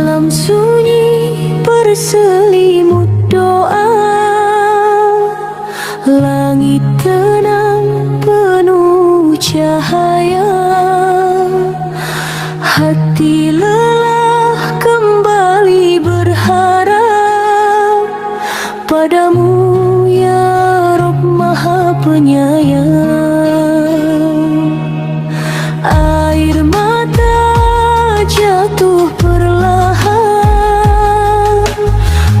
Dalam sunyi berselimut doa, langit tenang penuh cahaya. Hati lelah kembali berharap padamu ya Rabb Maha Penyayang. Air mata jatuh perlahan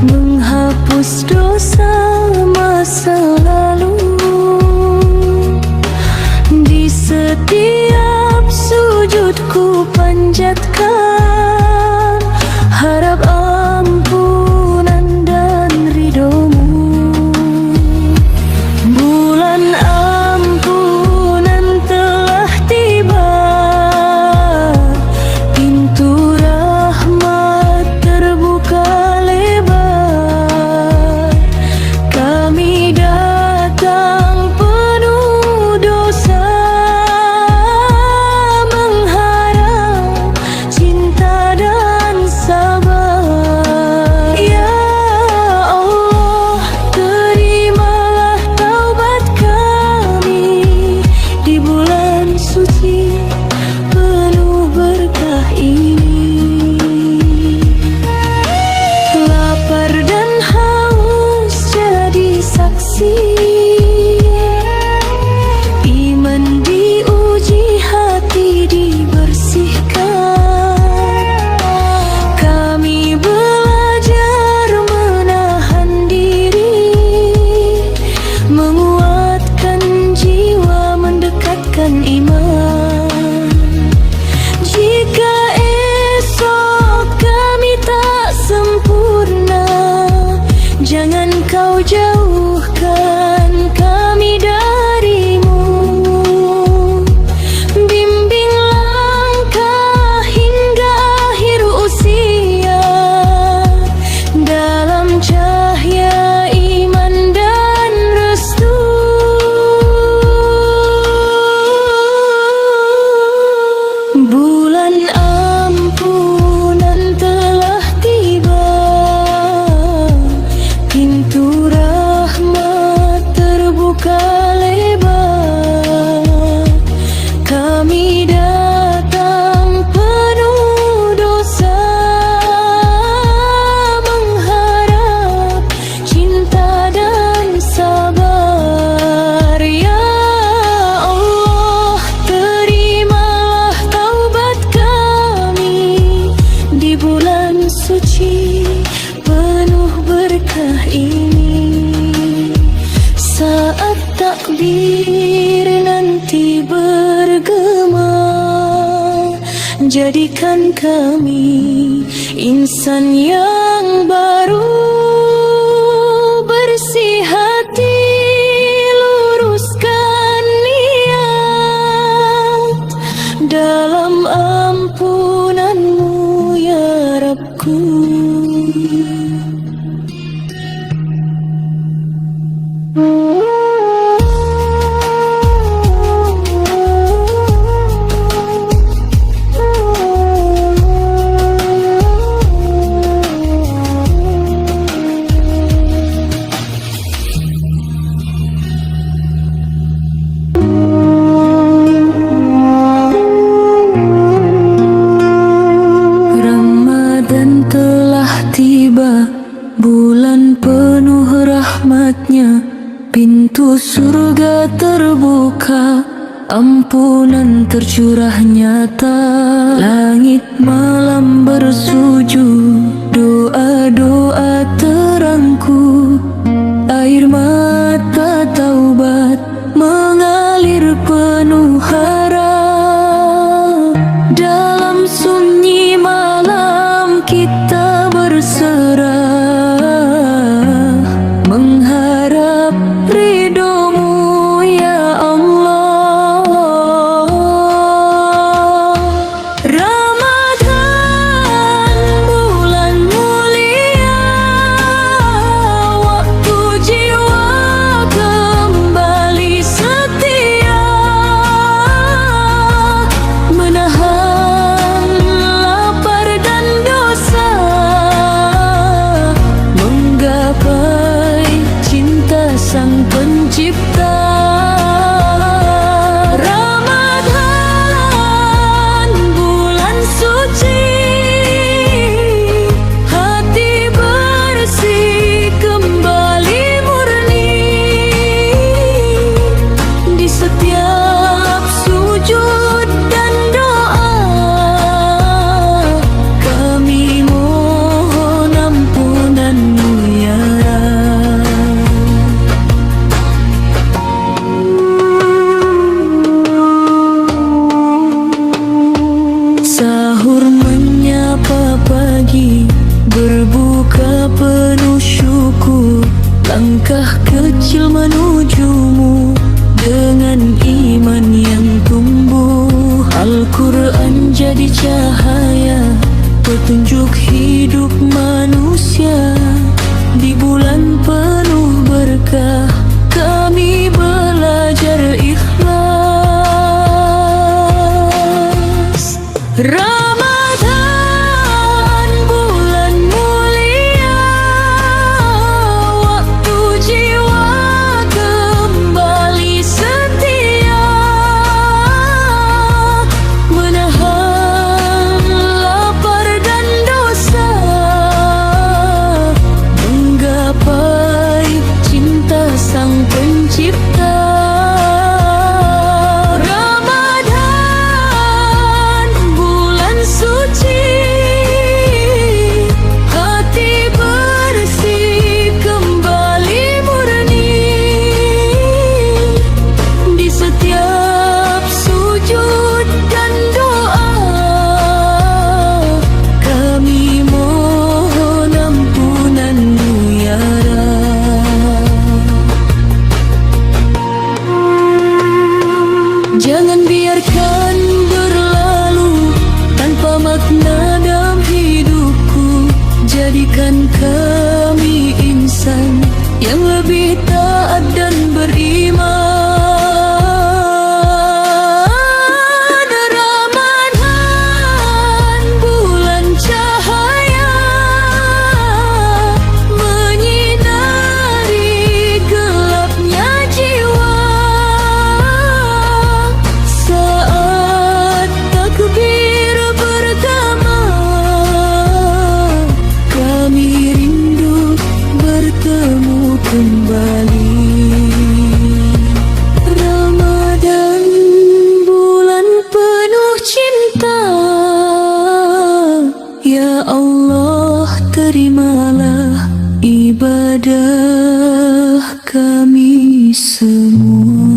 menghapus dosa masa lalu. Di setiap sujudku panjatkan harap ampunan dan ridhomu. Bulan ampunan telah tiba, pintu rahmat terbuka lebar. Kami datang penuh dosa, mengharap cinta dan sabar. Ya Allah, terimalah taubat kami di bulan suci penuh berkah ini. Lapar dan haus jadi saksi, iman diuji, hati dibersihkan. Kami belajar menahan diri, menguatkan jiwa, mendekatkan iman. Jika esok kami tak sempurna, jangan kau jauhkan kami darimu. Bimbing langkah hingga akhir usia, dalam cahaya iman dan restu. Bulan ampunan telah tiba, pintu rahmat terbuka lebar. Kami datang penuh dosa, mengharap cinta dan sabar. Ya Allah, terimalah taubat kami di bulan suci penuh berkah ini. Saat takbir nanti bergema, jadikan kami insan yang baru. Bersih hati, luruskan niat, dalam ampunanmu ya Rabbku. Ramadan telah tiba, bulan penuh rahmatnya, pintu surga terbuka, ampunan tercurah nyata. Langit malam bersujud, doa-doa terangku, air mata taubat mengalir penuh harap. Dalam sunyi malam kita berserah, mengharap ridhomu ya Allah. Ramadan bulan mulia, waktu jiwa kembali setia, menahan lapar dan dosa. petunjuk hidup manusia. Di bulan penuh berkah kami belajar ikhlas. Ramadan bulan mulia, waktu jiwa kembali setia, menahan lapar dan dosa, menggapai cinta Sang Pencipta. Ramadan bulan suci, hati bersih kembali murni. Di setiap sujud dan doa, kami mohon ampunan-Mu ya Rab. Jangan biarkan berlalu tanpa makna dalam hidupku. Jadikan kami insan yang lebih taat dan beriman. Ramadan bulan cahaya, menyinari gelapnya jiwa. Saat takbir pertama, kami rindu bertemu kembali. Ramadan bulan penuh cinta, ya Allah terimalah ibadah kami semua.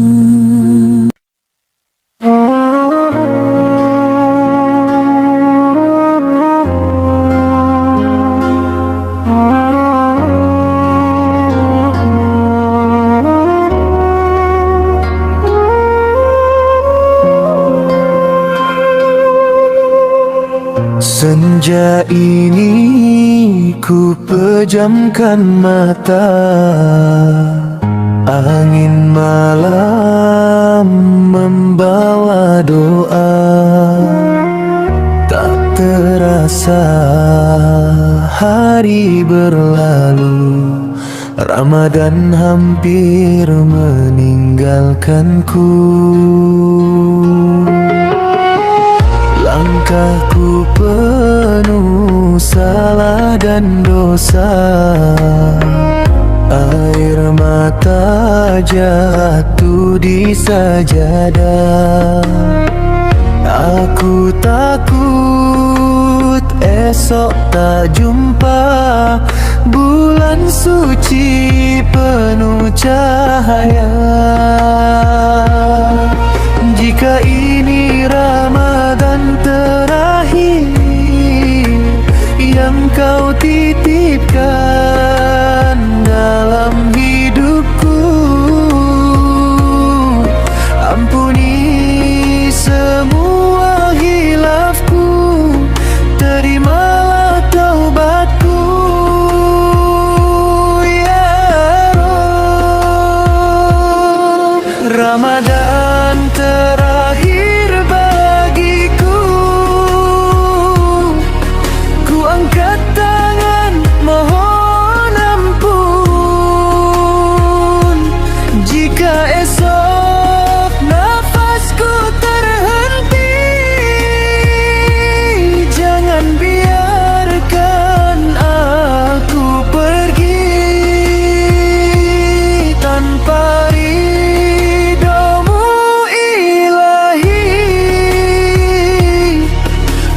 Senja ini ku pejamkan mata, angin malam membawa doa. Tak terasa hari berlalu, Ramadan hampir meninggalkanku. Langkahku penuh salah dan dosa, air mata jatuh di sajadah. Aku takut esok tak jumpa bulan suci penuh cahaya. Jika ini Ramadan terakhir yang Kau titipkan dalam hidupku, ampuni semua hilafku, terimalah taubatku ya Rabb. Ramadan terakhir bagiku, ku angkat tangan mohon ampun. Jika esok nafasku terhenti, jangan biarkan aku pergi tanpa ridho-Mu ilahi.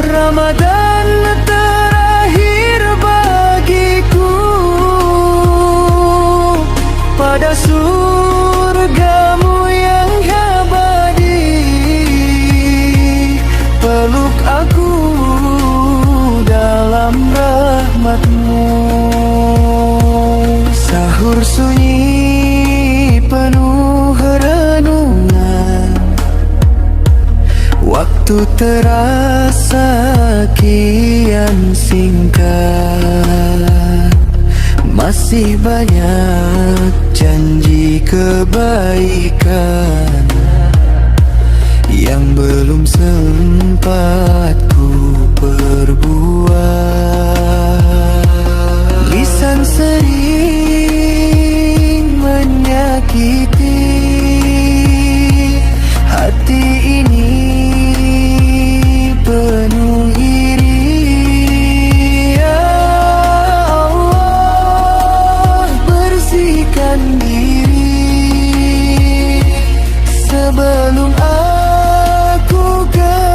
Ramadan terakhir bagiku, pada surga-Mu yang abadi. Peluk aku dalam rahmat-Mu. Sahur sunyi penuh renungan, waktu terasa kian dan singkat, masih banyak janji kebaikan yang belum sempat ku perbuat. Lisan sering menyakiti, hati ini penuh iri. Ya Allah, bersihkan diri sebelum aku kembali.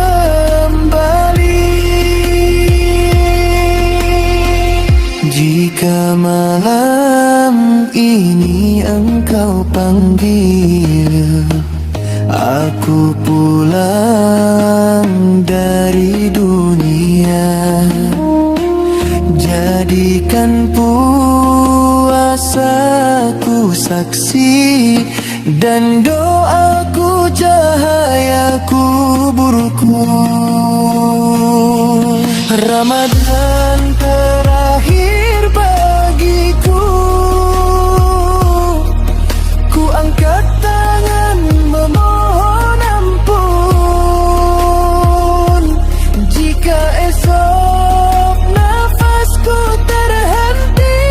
Jika malam ini engkau panggil aku pulang dari dunia, jadikan puasaku saksi dan doaku cahaya kuburku. Ramadan terakhir bagiku, ku angkat tangan memohon ampun. Jika esok nafasku terhenti,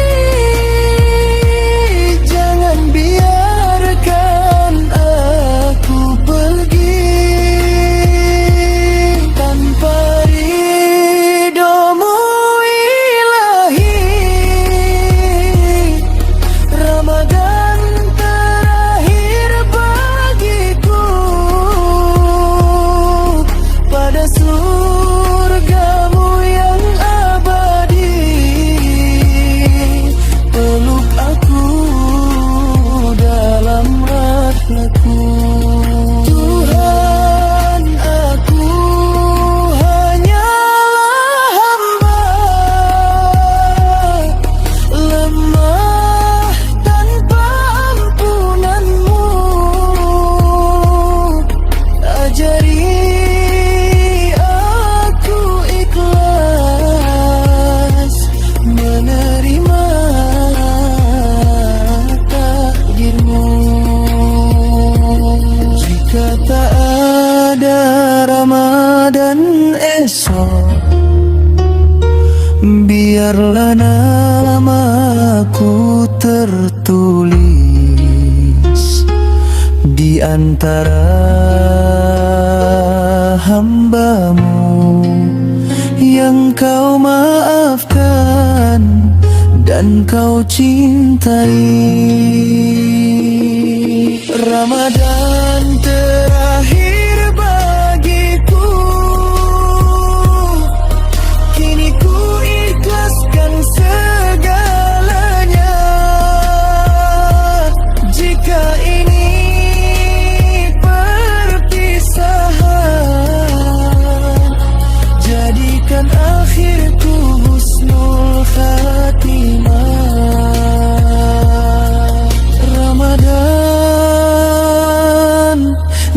jangan biarkan aku pergi tanpa ridhomu ilahi. Ramadan terakhir bagiku, pada surgamu yang abadi, peluk aku dalam rahmatmu. Tuhan, aku hanyalah hamba, lemah tanpa ampunanmu. Ajari aku ikhlas menerima takdirmu. Jika tak ada Ramadan esok, biarlah namaku tertulis di antara hambamu yang kau maafkan dan kau cintai. Ramadan terakhir bagiku, kini ku ikhlaskan segalanya. Jika ini perpisahan, jadikan akhirku husnul khatimah. Ramadan,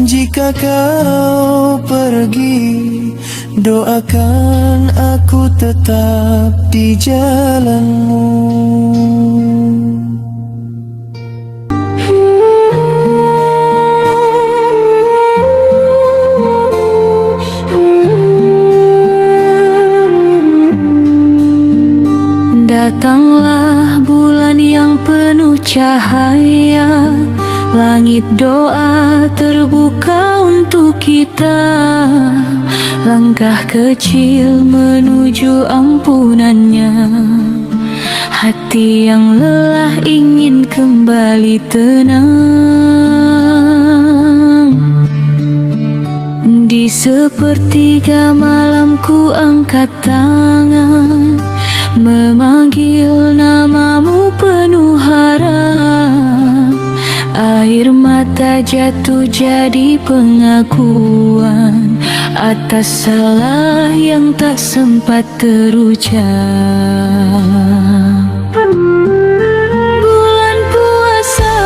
jika kau pergi, doakan aku tetap di jalanmu. Datanglah bulan yang penuh cahaya, langit doa terbuka untuk kita. Langkah kecil menuju ampunannya, hati yang lelah ingin kembali tenang. Di sepertiga malam ku angkat tangan, memanggil namamu penuh harap. Air mata jatuh jadi pengakuan atas salah yang tak sempat terucap. Bulan puasa,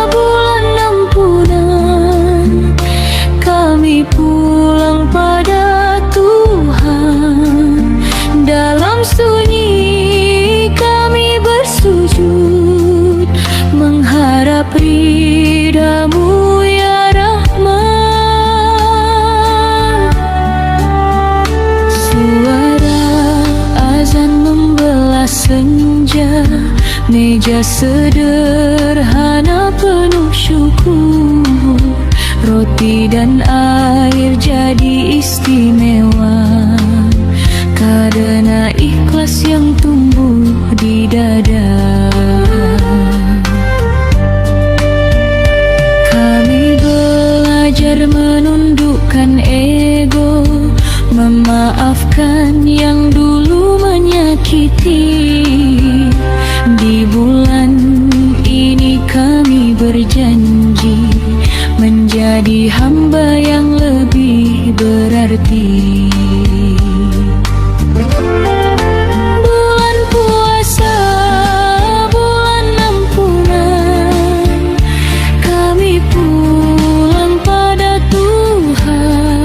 bulan ampunan, kami pulang pada Tuhan. sunyi kami bersujud, mengharap ridha-Mu ya Rahman. Suara azan membelah senja, meja sederhana penuh syukur, roti dan air jadi istimewa karena ikhlas yang tumbuh di dada. Kami belajar menundukkan ego, memaafkan yang dulu menyakiti. Di bulan ini kami berjanji menjadi hamba yang lebih berarti. Bulan puasa, bulan ampunan, kami pulang pada Tuhan.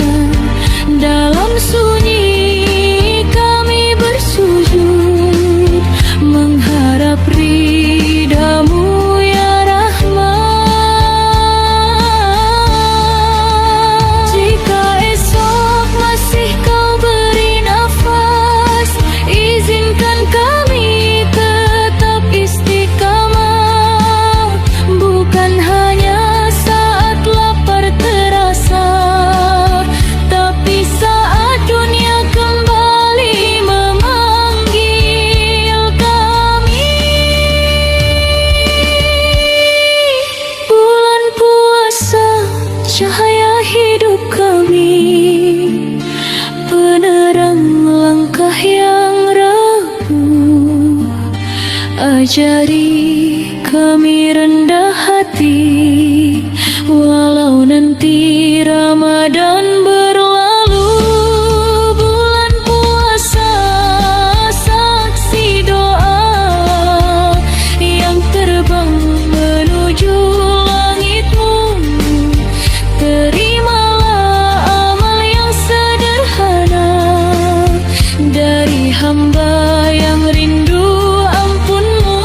Dalam sunyi kami bersujud, mengharap ridha-Mu ya Rahman. Jika esok masih Kau beri nafas, izinkan kami tetap istiqamah, bukan hanya saat lapar terasa, tapi saat dunia kembali memanggil kami. Bulan puasa, cahaya hidup kami, penerang langkah yang rapuh. Ajari kami rendah hati, walau nanti Ramadan berlalu. Bulan puasa, saksi doa yang terbang menuju langit-Mu. Terimalah amal yang sederhana dari hamba yang rindu ampun-Mu.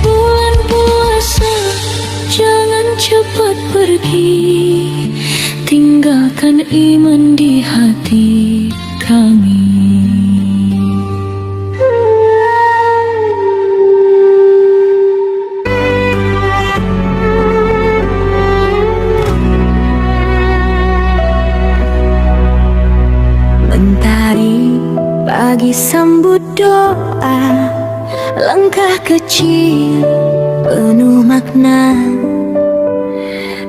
Bulan puasa, jangan cepat pergi, tinggalkan iman di hati kami. Mentari pagi sambut doa, langkah kecil penuh makna.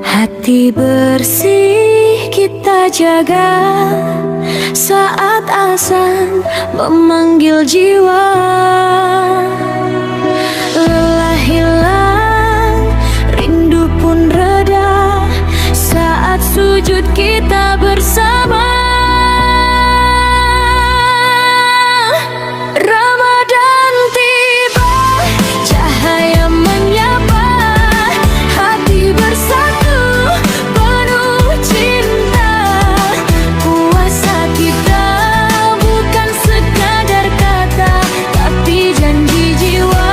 Hati bersih kita jaga saat azan memanggil jiwa. Lelah hilang, rindu pun reda saat sujud kita bersama. Ramadan tiba, cahaya menyapa, hati bersatu penuh cinta. Puasa kita bukan sekadar kata, tapi janji jiwa.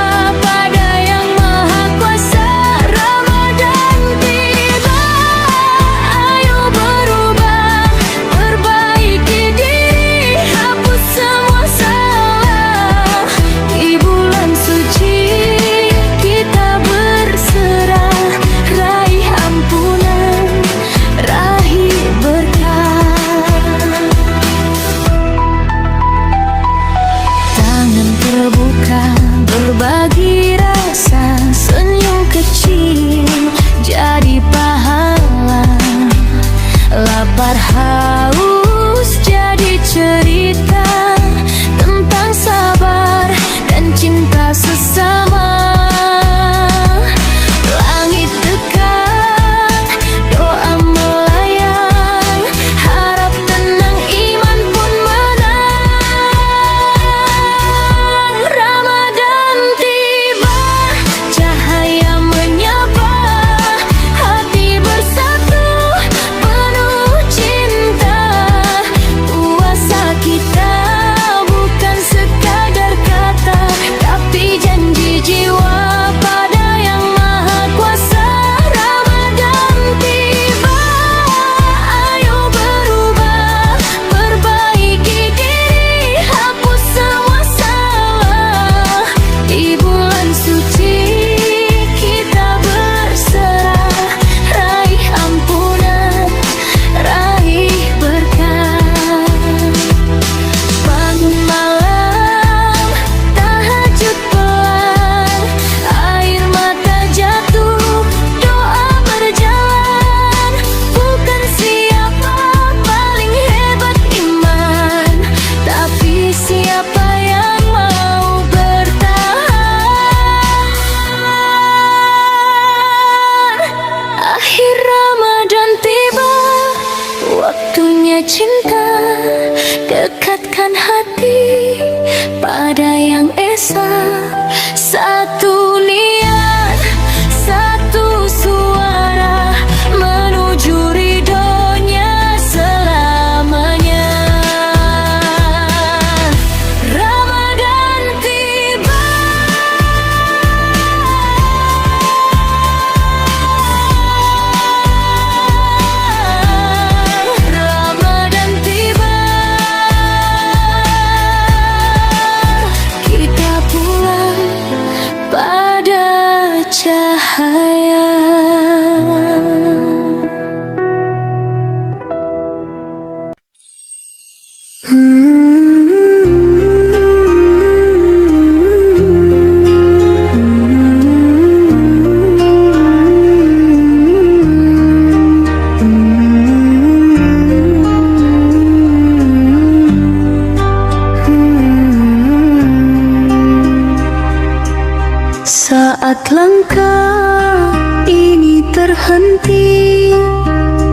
berhenti,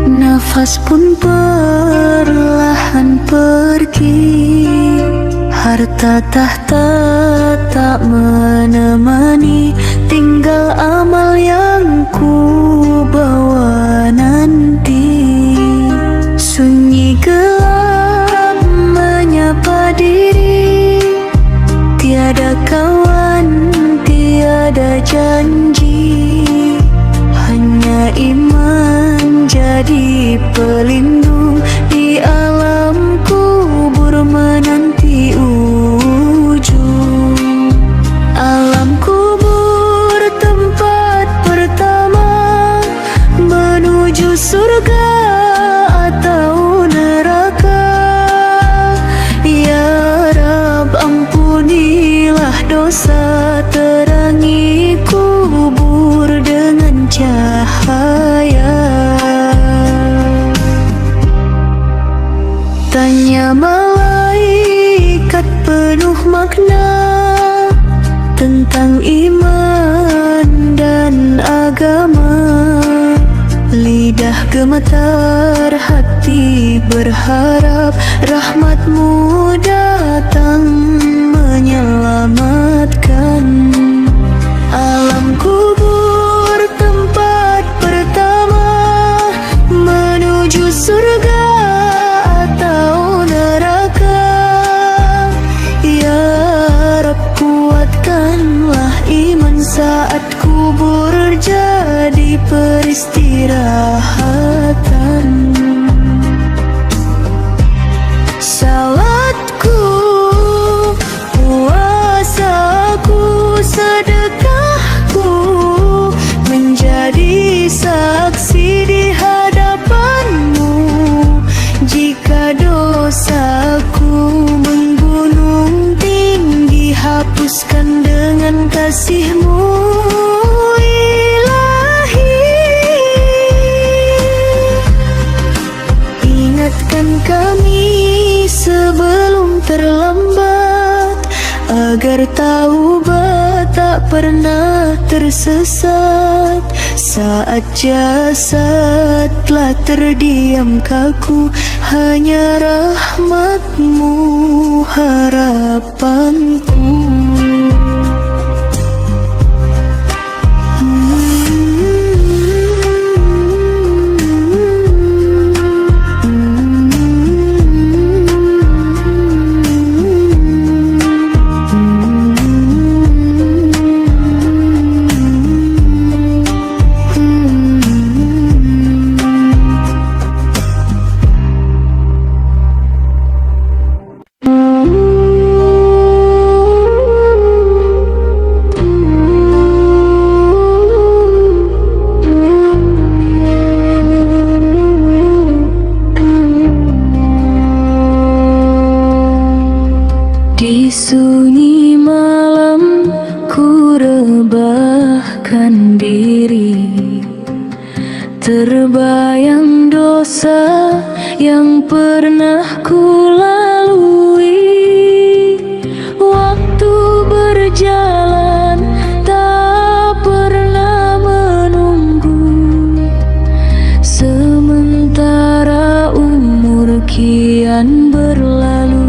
nafas pun perlahan pergi. Harta tahta tak menemani, tinggal amal yang ku bawa nanti. Sunyi gelap menyapa diri, tiada kawan, tiada janji. Hanya iman jadi pelindung di alam kubur menanti ujung. Alam kubur tempat pertama menuju surga atau neraka. Ya Rab, ampunilah dosa, terangi kubur dengan cahaya. Tanya malaikat penuh makna tentang iman dan agama. Lidah gemetar, hati berharap rahmat-Mu datang menyelamatkan. Alam kubur tempat pertama menuju surga atau neraka. Ya Rab, kuatkanlah iman saat kubur jadi peristirahatan. Salatku, puasaku, sedekahku menjadi saksi di hadapan-Mu. Jika dosaku menggunung tinggi, hapuskan dengan kasih-Mu Ilahi. Ingatkan kami sebelum terlambat, agar taubat tak pernah tersesat. Saat jasad telah terdiam kaku, hanya rahmat-Mu harapanku. Di sunyi malam ku rebahkan diri, terbayang dosa yang pernah ku lalui. Waktu berjalan tak pernah menunggu, sementara umur kian berlalu.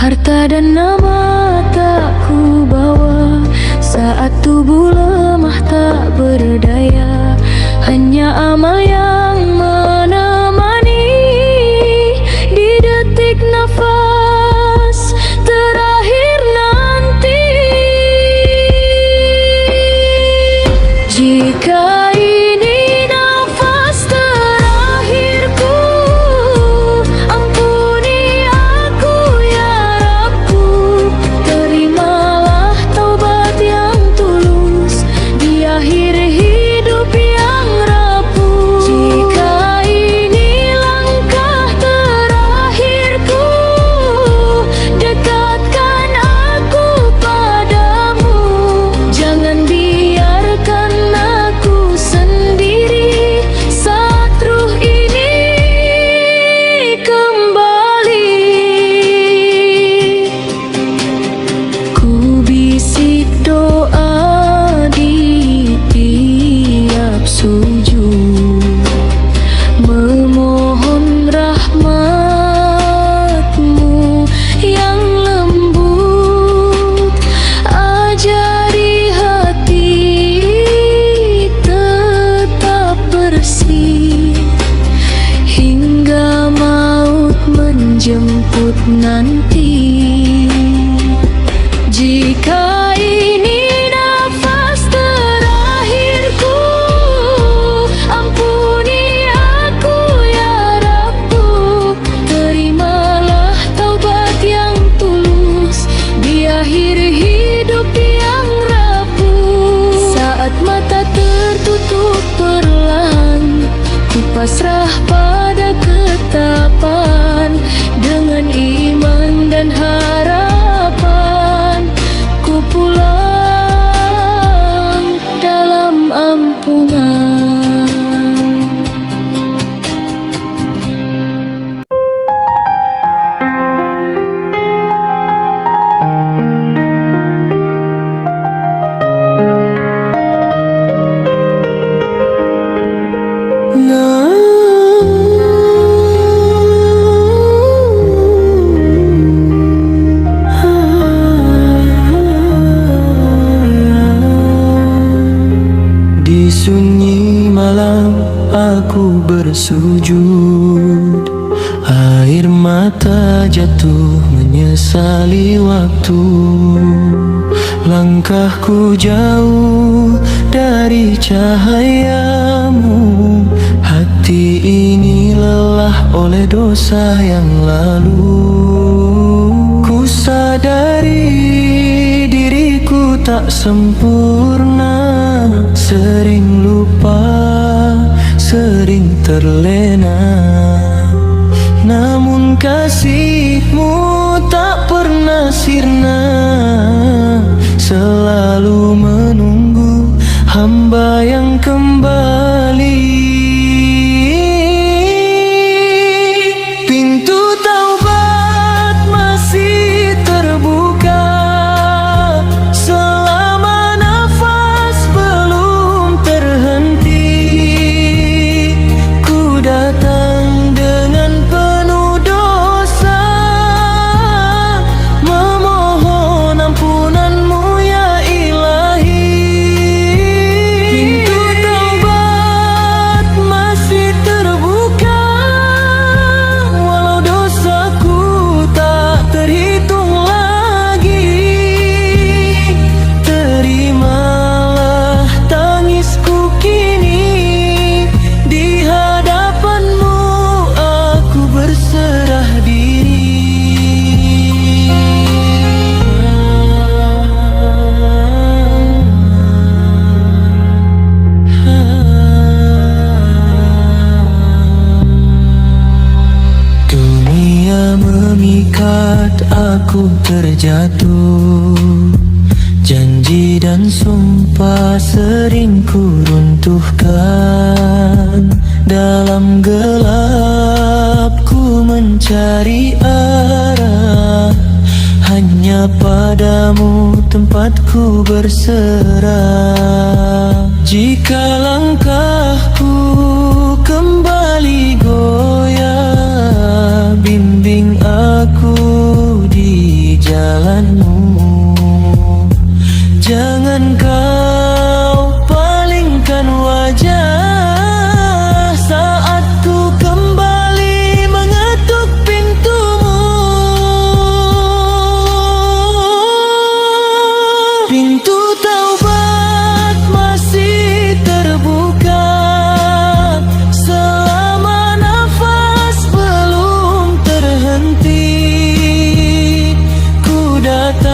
Harta dan nama tak ku bawa, saat tubuh lemah tak berdaya. Hanya amal yang menemani di detik nafas terakhir nanti. Jika ini nafas terakhirku, ampuni aku ya Rabbu. Terimalah taubat yang tulus di akhir hidup yang rapuh. jemput nanti. Jika ini nafas terakhirku, ampuni aku ya Rabbu. Terimalah taubat yang tulus di akhir hidup yang rapuh. Saat mata tertutup perlahan, ku pasrah pada ketetapan. Dengan iman dan harapan, ku pulang dalam ampunan. Di sunyi malam aku bersujud, air mata jatuh menyesali waktu. Langkahku jauh dari cahayamu, hati ini lelah oleh dosa yang lalu. Ku sadari diriku tak sempurna, sering lupa, sering terlena. Namun kasih-Mu tak pernah sirna, selalu menunggu hamba yang kembali. Pintu taubat masih terbuka, selama nafas belum terhenti. Ku datang dengan penuh dosa, memohon ampunan-Mu ya Ilahi. Pintu taubat masih terbuka, walau dosaku tak terhitung lagi. Terimalah tangisku kini, di hadapan-Mu aku berserah diri. Dunia memikat, aku terjatuh. Janji dan sumpah sering ku runtuhkan. Dalam gelap ku mencari arah, hanya padamu tempatku berserah. Jika langkahku kembali goyah, bimbing aku di jalan-Mu. Jangan kau palingkan wajah saat ku kembali mengetuk pintu-Mu. Pintu taubat masih terbuka, selama nafas belum terhenti. Ku datang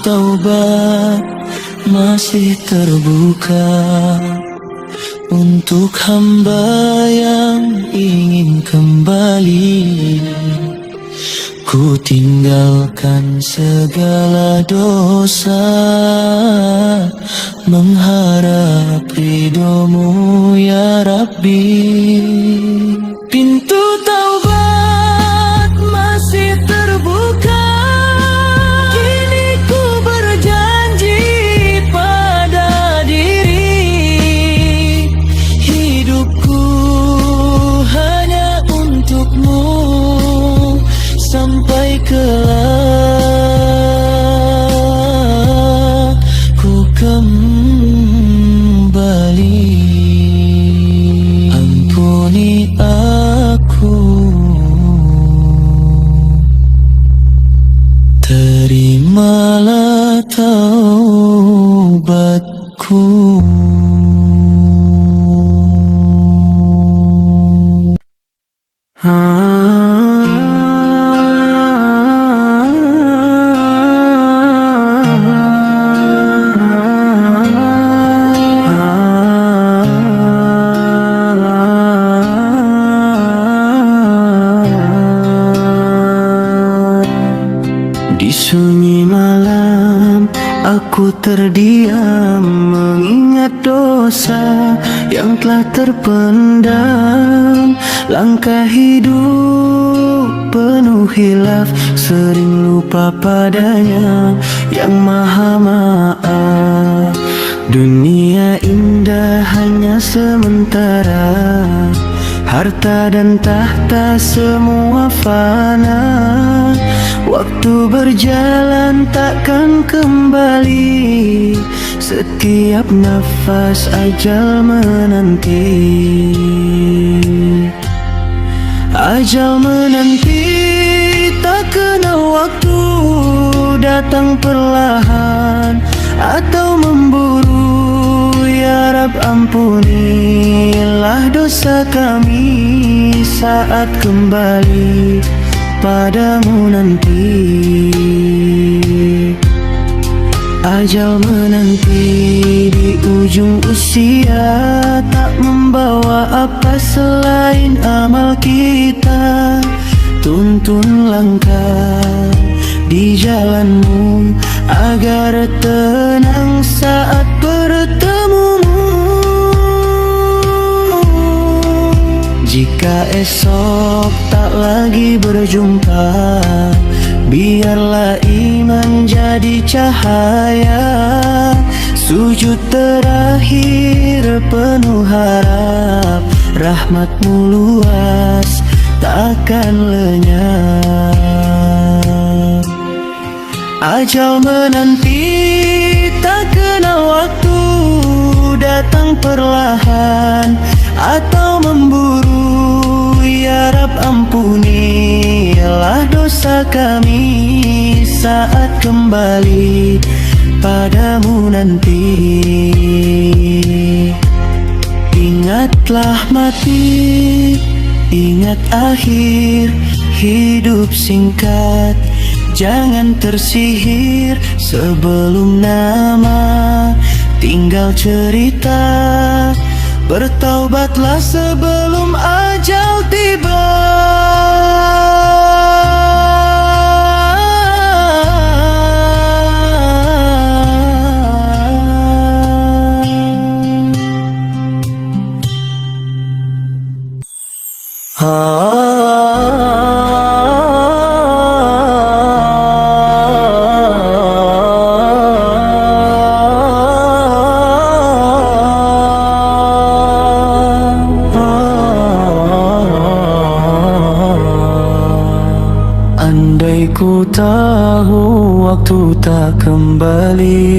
taubat masih terbuka untuk hamba yang ingin kembali. Ku tinggalkan segala dosa, mengharap ridho-Mu ya Rabbi. Pintu taubat masih terbuka. Kini ku berjanji pada diri, hidupku hanya untuk-Mu sampai kelak ku kembali. Ampuni aku, terimalah taubatku. Di sunyi malam aku terdiam, mengingat dosa yang telah terpendam. Langkah hidup penuh hilaf, sering lupa padanya yang maha maaf. Dunia indah hanya sementara, harta dan tahta semua fana. Waktu berjalan takkan kembali, setiap nafas ajal menanti. Ajal menanti, tak kenal waktu, datang perlahan atau memburu. Ya Rab, ampunilah dosa kami saat kembali padamu nanti. Ajal menanti di ujung usia, tak membawa apa selain amal kita. Tuntun langkah di jalan-Mu agar tenang saat bertemu. Jika esok tak lagi berjumpa, biarlah iman jadi cahaya. Sujud terakhir penuh harap, rahmat-Mu luas takkan lenyap. Ajal menanti tak kenal waktu, datang perlahan atau memburu. Ya Rab, ampunilah dosa kami saat kembali padamu nanti. Ingatlah mati, ingat akhir, hidup singkat, jangan tersihir sebelum nama tinggal cerita. Bertaubatlah sebelum ajal tiba. Andai ku tahu waktu tak kembali,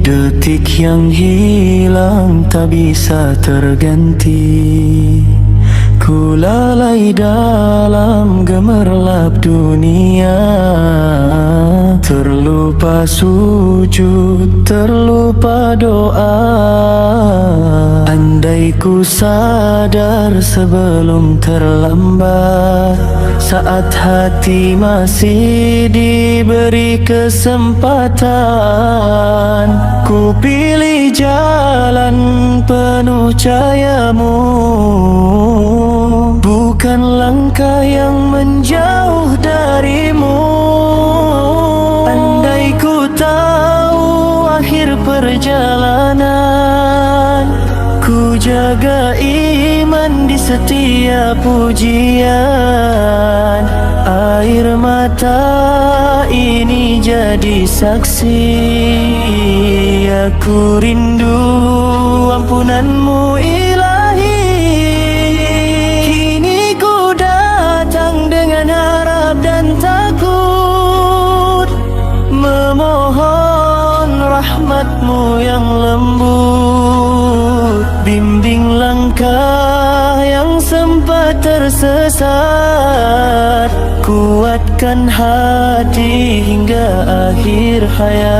detik yang hilang tak bisa terganti. Ku lalai dalam gemerlap dunia, terlupa sujud, terlupa doa. Andai ku sadar sebelum terlambat, Saat hati masih diberi kesempatan, ku pilih jalan penuh cahayamu, bukan langkah yang menjauh darimu. Andai ku tahu akhir perjalanan, ku jaga iman di setiap ujian. Air mata ini jadi saksi, aku rindu ampunanmu ilahi. Kini ku datang dengan harap dan takut, memohon rahmatmu yang lembut. Bimbing langkah yang sempat tersesat, kuatkan hati hingga akhir hayat.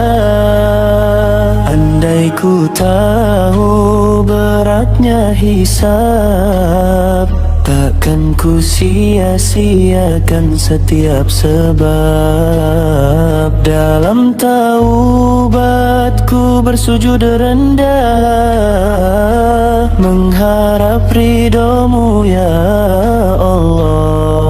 Andai ku tahu beratnya hisab, takkan ku sia-siakan setiap sebab. Dalam taubatku bersujud rendah, mengharap ridhomu ya Allah.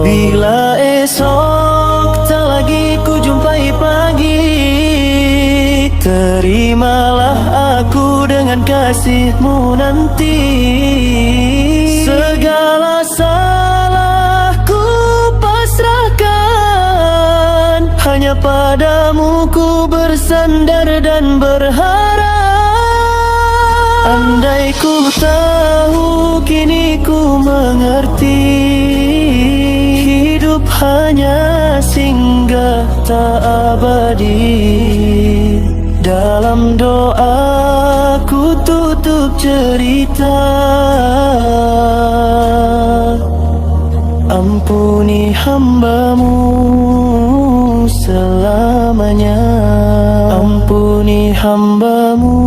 Bila esok tak lagi ku jumpai pagi, terimalah aku dengan kasihmu nanti. Segala salahku pasrahkan, hanya padamu ku bersandar dan berharap. Andai ku tahu kini ku mengerti, hidup hanya singgah tak abadi. Dalam doa ku tutup cerita, ampuni hambamu selamanya. Ampuni hambamu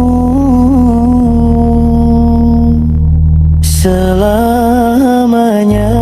selamanya.